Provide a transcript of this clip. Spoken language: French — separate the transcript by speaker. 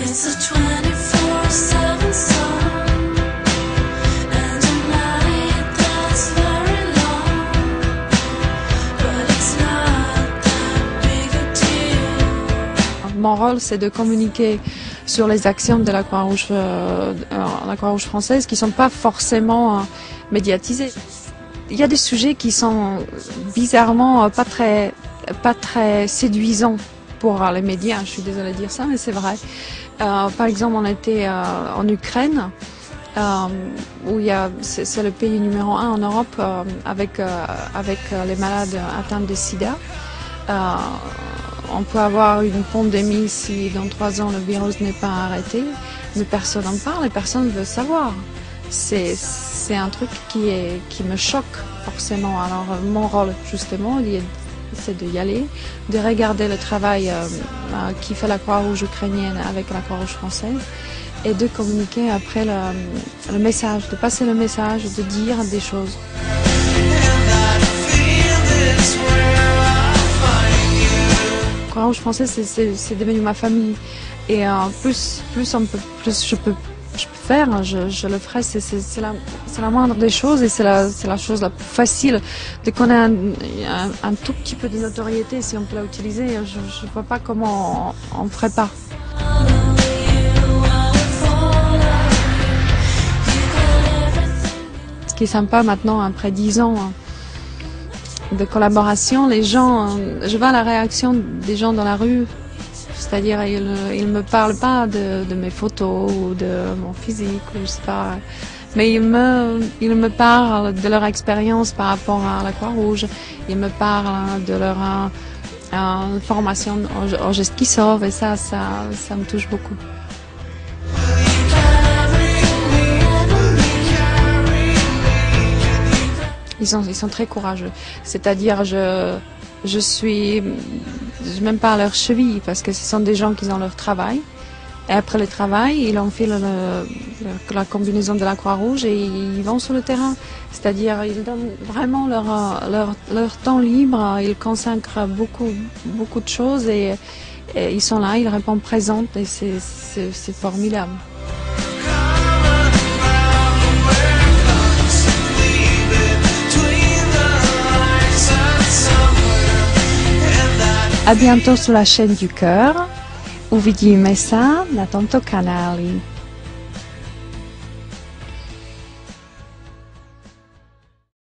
Speaker 1: It's a 24/7 song, and a night that's very long, but it's not that big a deal.
Speaker 2: Mon rôle, c'est de communiquer sur les actions de la Croix-Rouge française qui ne sont pas forcément médiatisées. Il y a des sujets qui sont bizarrement pas très séduisants pour les médias. Je suis désolée de dire ça, mais c'est vrai. Par exemple, on était en Ukraine, où c'est le pays numéro 1 en Europe avec les malades atteints de sida. On peut avoir une pandémie si dans 3 ans le virus n'est pas arrêté, mais personne n'en parle et personne ne veut savoir. C'est un truc qui me choque forcément. Alors mon rôle justement, c'est d'y aller, de regarder le travail qui fait la Croix-Rouge ukrainienne avec la Croix-Rouge française et de communiquer après le message, de passer le message, de dire des choses. La Croix-Rouge française, c'est devenu ma famille. Et plus je peux faire, je le ferai. C'est la moindre des choses et c'est la chose la plus facile de connaître un tout petit peu de notoriété si on peut la utiliser. Je ne vois pas comment on ne ferait pas. Ce qui est sympa maintenant, après 10 ans de collaboration, les gens, je vois la réaction des gens dans la rue. C'est-à-dire, ils me parlent pas de mes photos ou de mon physique, ou je sais pas. Mais ils me parlent de leur expérience par rapport à la Croix-Rouge. Ils me parlent de leur formation aux gestes qui sauvent, et ça me touche beaucoup. Ils sont très courageux. C'est-à-dire, je suis même pas à leur cheville parce que ce sont des gens qui ont leur travail. Et après le travail, ils enfilent la combinaison de la Croix-Rouge et ils vont sur le terrain. C'est-à-dire, ils donnent vraiment leur temps libre. Ils consacrent beaucoup de choses et ils sont là, ils répondent présents et c'est formidable.
Speaker 3: A bientôt sur la chaîne du cœur. Uvidíme sa na tomto kanáli.